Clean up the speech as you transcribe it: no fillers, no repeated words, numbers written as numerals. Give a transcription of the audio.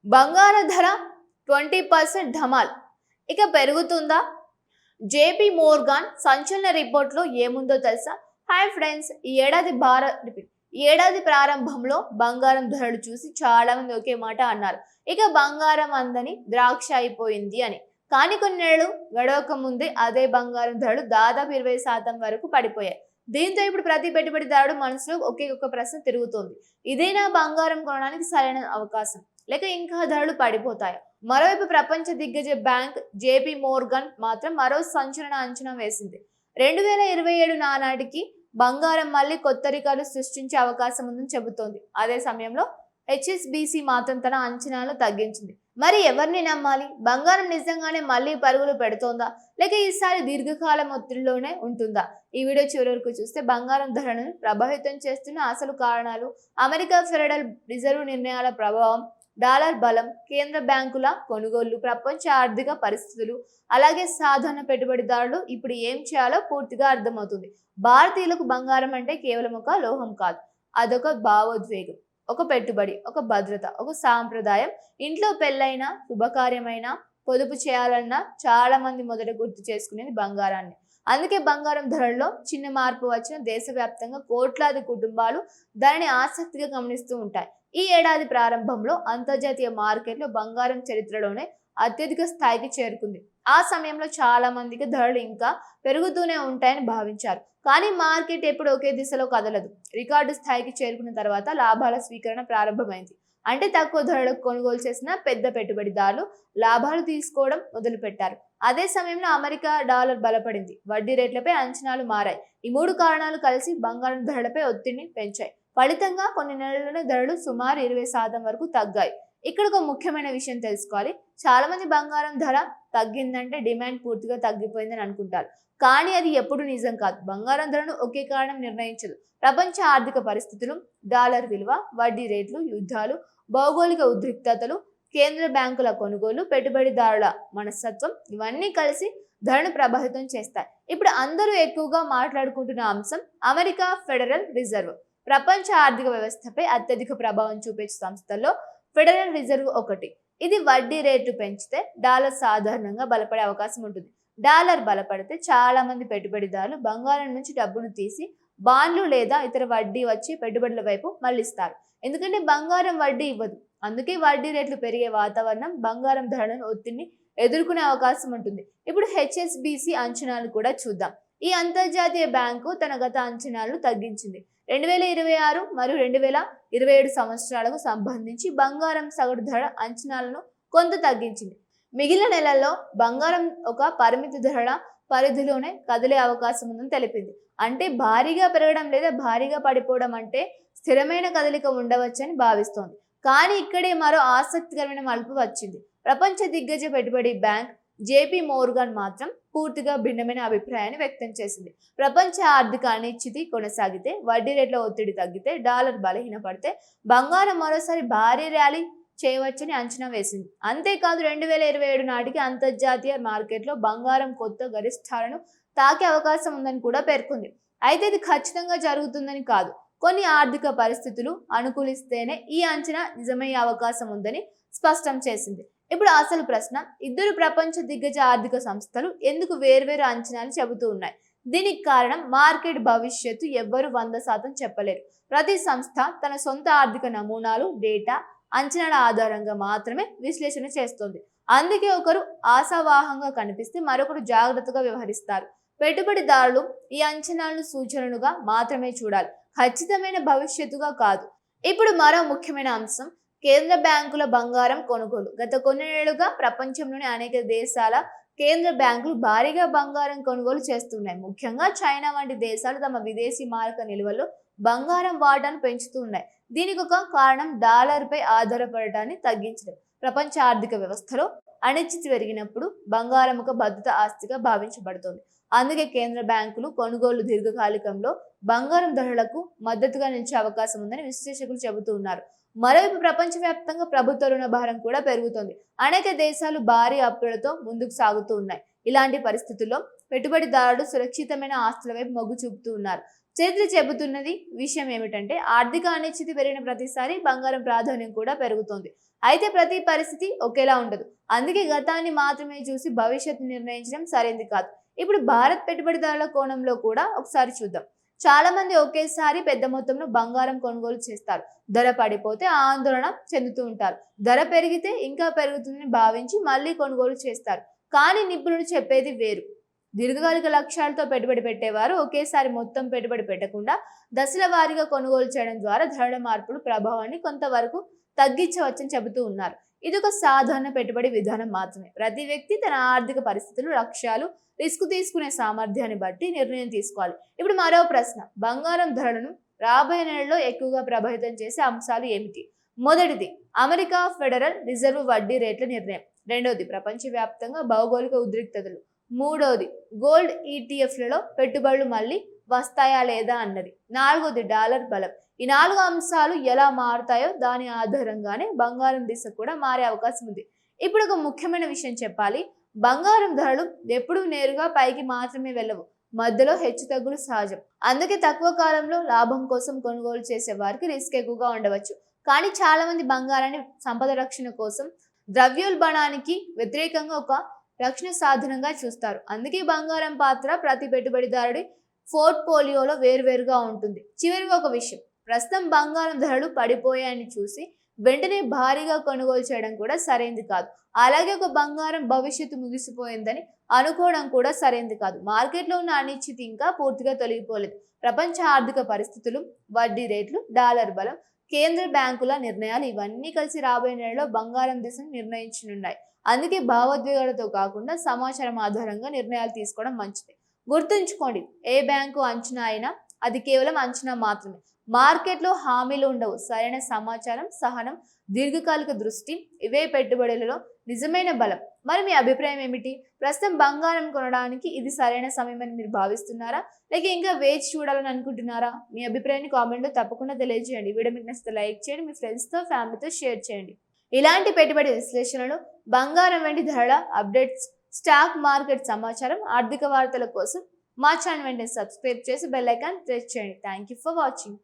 బంగార ధర 20% ధమాల్ ఇక పెరుగుతుందా? జేపీ మోర్గాన్ సంచలన రిపోర్ట్లో ఏముందో తెలుసా? హాయ్ ఫ్రెండ్స్, ఈ ఏడాది ప్రారంభంలో బంగారం ధరలు చూసి చాలా మంది ఒకే మాట అన్నారు. ఇక బంగారం అందని ద్రాక్ష అయిపోయింది అని. కానీ కొన్ని నెలలు గడవక ముందే అదే బంగారం ధరలు దాదాపు 20% వరకు పడిపోయాయి. దీంతో ఇప్పుడు ప్రతి పెట్టుబడిదారుడు మనసులో ఒకే ఒక ప్రశ్న తిరుగుతోంది. ఇదేనా బంగారం కొనడానికి సరైన అవకాశం, లేక ఇంకా ధరలు పడిపోతాయి? మరోవైపు ప్రపంచ దిగ్గజ బ్యాంక్ జేపీ మోర్గన్ మాత్రం మరో సంచలన అంచనా వేసింది. 2027 నానాటికి బంగారం మళ్ళీ కొత్త రికార్డు సృష్టించే అవకాశం ఉందని చెబుతోంది. అదే సమయంలో హెచ్ఎస్బిసి మాత్రం తన అంచనాలు తగ్గించింది. మరి ఎవరిని నమ్మాలి? బంగారం నిజంగానే మళ్ళీ పరుగులు పెడుతోందా, లేక ఈసారి దీర్ఘకాలం ఒత్తిడిలోనే ఉంటుందా? ఈ వీడియో చివరి వరకు చూస్తే బంగారం ధరలను ప్రభావితం చేస్తున్న అసలు కారణాలు, అమెరికా ఫెడరల్ రిజర్వ్ నిర్ణయాల ప్రభావం, డాలర్ బలం, కేంద్ర బ్యాంకుల కొనుగోళ్లు, ప్రపంచ ఆర్థిక పరిస్థితులు, అలాగే సాధారణ పెట్టుబడిదారులు ఇప్పుడు ఏం చేయాలో పూర్తిగా అర్థమవుతుంది. భారతీయులకు బంగారం అంటే కేవలం ఒక లోహం కాదు, అదొక భావోద్వేగం, ఒక పెట్టుబడి, ఒక భద్రత, ఒక సాంప్రదాయం. ఇంట్లో పెళ్ళైనా శుభకార్యమైనా పొదుపు చేయాలన్నా చాలా మంది మొదట గుర్తు చేసుకునేది బంగారాన్ని. అందుకే బంగారం ధరల్లో చిన్న మార్పు వచ్చిన దేశవ్యాప్తంగా కోట్లాది కుటుంబాలు దానిని ఆసక్తిగా గమనిస్తూ ఉంటాయి. ఈ ఏడాది ప్రారంభంలో అంతర్జాతీయ మార్కెట్లో బంగారం చరిత్రలోనే అత్యధిక స్థాయికి చేరుకుంది. ఆ సమయంలో చాలా మందికి ధరలు ఇంకా పెరుగుతూనే ఉంటాయని భావించారు. కానీ మార్కెట్ ఎప్పుడు ఒకే దిశలో కదలదు. రికార్డు స్థాయికి చేరుకున్న తర్వాత లాభాల స్వీకరణ ప్రారంభమైంది. అంటే తక్కువ ధరలకు కొనుగోలు చేసిన పెద్ద పెట్టుబడిదారులు లాభాలు తీసుకోవడం మొదలుపెట్టారు. అదే సమయంలో అమెరికా డాలర్ బలపడింది, వడ్డీ రేట్లపై అంచనాలు మారాయి. ఈ మూడు కారణాలు కలిసి బంగారం ధరలపై ఒత్తిడిని పెంచాయి. ఫలితంగా కొన్ని నెలల్లోనే ధరలు సుమారు 20% వరకు తగ్గాయి. ఇక్కడ ఒక ముఖ్యమైన విషయం తెలుసుకోవాలి. చాలా మంది బంగారం ధర తగ్గిందంటే డిమాండ్ పూర్తిగా తగ్గిపోయిందని అనుకుంటారు. కానీ అది ఎప్పుడు నిజం కాదు. బంగారం ధరను ఒకే కారణం నిర్ణయించదు. ప్రపంచ ఆర్థిక పరిస్థితులు, డాలర్ విలువ, వడ్డీ రేట్లు, యుద్ధాలు, భౌగోళిక ఉద్రిక్తతలు, కేంద్ర బ్యాంకుల కొనుగోలు, పెట్టుబడిదారుల మనస్తత్వం ఇవన్నీ కలిసి ధరను ప్రభావితం చేస్తాయి. ఇప్పుడు అందరూ ఎక్కువగా మాట్లాడుకుంటున్న అంశం అమెరికా ఫెడరల్ రిజర్వ్. ప్రపంచ ఆర్థిక వ్యవస్థపై అత్యధిక ప్రభావం చూపే సంస్థల్లో ఫెడరల్ రిజర్వ్ ఒకటి. ఇది వడ్డీ రేట్లు పెంచితే డాలర్ సాధారణంగా బలపడే అవకాశం ఉంటుంది. డాలర్ బలపడితే చాలా మంది పెట్టుబడిదారులు బంగారం నుంచి డబ్బును తీసి బాండ్లు లేదా ఇతర వడ్డీ వచ్చి పెట్టుబడుల వైపు మళ్లిస్తారు. ఎందుకంటే బంగారం వడ్డీ ఇవ్వదు. అందుకే వడ్డీ రేట్లు పెరిగే వాతావరణం బంగారం ధరలను ఒత్తిడిని ఎదుర్కొనే అవకాశం ఉంటుంది. ఇప్పుడు హెచ్ఎస్బిసి అంచనాలు కూడా చూద్దాం. ఈ అంతర్జాతీయ బ్యాంకు తన గత అంచనాలను తగ్గించింది. 2026 మరియు 2027 సంవత్సరాలకు సంబంధించి బంగారం సగటు ధర అంచనాలను కొంత తగ్గించింది. మిగిలిన నెలల్లో బంగారం ఒక పరిమిత ధరల పరిధిలోనే కదిలే అవకాశం ఉందని తెలిపింది. అంటే భారీగా పెరగడం లేదా భారీగా పడిపోవడం అంటే స్థిరమైన కదలిక ఉండవచ్చని భావిస్తోంది. కానీ ఇక్కడే మరో ఆసక్తికరమైన మలుపు వచ్చింది. ప్రపంచ దిగ్గజ పెట్టుబడి బ్యాంక్ జేపీ మోర్గాన్ మాత్రం పూర్తిగా భిన్నమైన అభిప్రాయాన్ని వ్యక్తం చేసింది. ప్రపంచ ఆర్థిక అనిశ్చితి కొనసాగితే, వడ్డీ రేట్ల ఒత్తిడి తగ్గితే, డాలర్ బలహీనపడితే బంగారం మరోసారి భారీ ర్యాలీ చేయవచ్చని అంచనా వేసింది. అంతేకాదు 2027 నాటికి అంతర్జాతీయ మార్కెట్లో బంగారం కొత్త గరిష్టాలను తాకే అవకాశం ఉందని కూడా పేర్కొంది. అయితే ఇది ఖచ్చితంగా జరుగుతుందని కాదు. కొన్ని ఆర్థిక పరిస్థితులు అనుకూలిస్తేనే ఈ అంచనా నిజమయ్యే అవకాశం ఉందని స్పష్టం చేసింది. ఇప్పుడు అసలు ప్రశ్న, ఇద్దరు ప్రపంచ దిగ్గజ ఆర్థిక సంస్థలు ఎందుకు వేర్వేరు అంచనాలు చెబుతూ ఉన్నాయి? దీనికి కారణం మార్కెట్ భవిష్యత్తు ఎవ్వరు 100% చెప్పలేరు. ప్రతి సంస్థ తన సొంత ఆర్థిక నమూనాలు, డేటా, అంచనాల ఆధారంగా మాత్రమే విశ్లేషణ చేస్తోంది. అందుకే ఒకరు ఆశావాహంగా కనిపిస్తే మరొకరు జాగ్రత్తగా వ్యవహరిస్తారు. పెట్టుబడిదారులు ఈ అంచనాలను సూచనలుగా మాత్రమే చూడాలి, ఖచ్చితమైన భవిష్యత్తుగా కాదు. ఇప్పుడు మరో ముఖ్యమైన అంశం, కేంద్ర బ్యాంకుల బంగారం కొనుగోలు. గత కొన్ని నెలలుగా ప్రపంచంలోని అనేక దేశాల కేంద్ర బ్యాంకులు భారీగా బంగారం కొనుగోలు చేస్తున్నాయి. ముఖ్యంగా చైనా వంటి దేశాలు తమ విదేశీ మారక నిల్వల్లో బంగారం వాటాను పెంచుతూ ఉన్నాయి. దీనికి ఒక కారణం డాలర్పై ఆధారపడటాన్ని తగ్గించడం. ప్రపంచ ఆర్థిక వ్యవస్థలో అనిశ్చితి పెరిగినప్పుడు బంగారం ఒక భద్రత ఆస్తిగా భావించబడుతోంది. అందుకే కేంద్ర బ్యాంకులు కొనుగోలు దీర్ఘకాలికంలో బంగారం ధరలకు మద్దతుగా నిలిచే అవకాశం ఉందని విశ్లేషకులు చెబుతూ ఉన్నారు. మరోవైపు ప్రపంచవ్యాప్తంగా ప్రభుత్వ రుణ భారం కూడా పెరుగుతోంది. అనేక దేశాలు భారీ అప్పులతో ముందుకు సాగుతూ ఉన్నాయి. ఇలాంటి పరిస్థితుల్లో పెట్టుబడిదారులు సురక్షితమైన ఆస్తుల వైపు మొగ్గు చూపుతూ ఉన్నారు. చరిత్ర చెబుతున్నది విషయం ఏమిటంటే, ఆర్థిక అనిశ్చితి పెరిగిన ప్రతిసారి బంగారం ప్రాధాన్యం కూడా పెరుగుతోంది. అయితే ప్రతి పరిస్థితి ఒకేలా ఉండదు. అందుకే గతాన్ని మాత్రమే చూసి భవిష్యత్తు నిర్ణయించడం సరైనది కాదు. ఇప్పుడు భారత్ పెట్టుబడిదారుల కోణంలో కూడా ఒకసారి చూద్దాం. చాలా మంది ఒకేసారి పెద్ద మొత్తంలో బంగారం కొనుగోలు చేస్తారు. ధర పడిపోతే ఆందోళన చెందుతూ ఉంటారు. ధర పెరిగితే ఇంకా పెరుగుతుందని భావించి మళ్ళీ కొనుగోలు చేస్తారు. కానీ నిపుణులు చెప్పేది వేరు. దీర్ఘకాలిక లక్ష్యాలతో పెట్టుబడి పెట్టేవారు ఒకేసారి మొత్తం పెట్టుబడి పెట్టకుండా దశల వారీగా కొనుగోలు చేయడం ద్వారా ధరల మార్పులు ప్రభావాన్ని కొంతవరకు తగ్గించవచ్చని చెబుతూ ఉన్నారు. ఇది ఒక సాధారణ పెట్టుబడి విధానం మాత్రమే. ప్రతి వ్యక్తి తన ఆర్థిక పరిస్థితులు, లక్ష్యాలు, రిస్క్ తీసుకునే సామర్థ్యాన్ని బట్టి నిర్ణయం తీసుకోవాలి. ఇప్పుడు మరో ప్రశ్న, బంగారం ధరలను రాబోయే నెలలో ఎక్కువగా ప్రభావితం చేసే అంశాలు ఏమిటి? మొదటిది, అమెరికా ఫెడరల్ రిజర్వ్ వడ్డీ రేట్ల నిర్ణయం. రెండవది, ప్రపంచవ్యాప్తంగా భౌగోళిక ఉద్రిక్తతలు. మూడవది, గోల్డ్ ఈటీఎఫ్లలో పెట్టుబడులు మళ్ళీ వస్తాయా లేదా అన్నది. నాలుగవది, డాలర్ బలం. ఈ 4 అంశాలు ఎలా మారుతాయో దాని ఆధారంగానే బంగారం దిశ కూడా మారే అవకాశం ఉంది. ఇప్పుడు ఒక ముఖ్యమైన విషయం చెప్పాలి. బంగారం ధరలు ఎప్పుడూ నేరుగా పైకి మాత్రమే వెళ్ళవు. మధ్యలో హెచ్చుతగ్గులు సహజం. అందుకే తక్కువ కాలంలో లాభం కోసం కొనుగోలు చేసే వారికి రిస్క్ ఎక్కువగా ఉండవచ్చు. కానీ చాలా మంది బంగారాన్ని సంపద రక్షణ కోసం, ద్రవ్యోల్బణానికి వ్యతిరేకంగా ఒక రక్షణ సాధనంగా చూస్తారు. అందుకే బంగారం పాత్ర ప్రతి పెట్టుబడిదారుడి పోర్ట్ఫోలియోలో వేరువేరుగా ఉంటుంది. చివరిగా ఒక విషయం, ప్రస్తుతం బంగారం ధరలు పడిపోయాయని చూసి వెంటనే భారీగా కొనుగోలు చేయడం కూడా సరైనది కాదు. అలాగే ఒక బంగారం భవిష్యత్తు ముగిసిపోయిందని అనుకోవడం కూడా సరైనది కాదు. మార్కెట్లో ఉన్న అనిశ్చితి ఇంకా పూర్తిగా తొలగిపోలేదు. ప్రపంచ ఆర్థిక పరిస్థితులు, వడ్డీ రేట్లు, డాలర్ బలం, కేంద్ర బ్యాంకుల నిర్ణయాలు ఇవన్నీ కలిసి రాబోయే నెలలో బంగారం దిశను నిర్ణయించనున్నాయి. అందుకే భావోద్వేగాలతో కాకుండా సమాచారం ఆధారంగా నిర్ణయాలు తీసుకోవడం మంచిది. గుర్తుంచుకోండి, ఏ బ్యాంకు అంచనా అయినా అది కేవలం అంచనా మాత్రమే. మార్కెట్లో హామీలు ఉండవు. సరైన సమాచారం, సహనం, దీర్ఘకాలిక దృష్టి ఇవే పెట్టుబడులలో నిజమైన బలం. మరి మీ అభిప్రాయం ఏమిటి? ప్రస్తుతం బంగారం కొనడానికి ఇది సరైన సమయం అని మీరు భావిస్తున్నారా, లేక ఇంకా వేచి చూడాలని అనుకుంటున్నారా? మీ అభిప్రాయాన్ని కామెంట్లో తప్పకుండా తెలియజేయండి. వీడియో మీకు నచ్చితే లైక్ చేయండి, మీ ఫ్రెండ్స్తో, ఫ్యామిలీతో షేర్ చేయండి. ఇలాంటి పెట్టుబడి విశ్లేషణలు, బంగారం వంటి ధరల అప్డేట్స్, స్టాక్ మార్కెట్ సమాచారం, ఆర్థిక వార్తల కోసం మా ఛానల్ వెంటనే సబ్స్క్రైబ్ చేసి బెల్ ఐకాన్ ప్రెస్ చేయండి. Thank you for watching.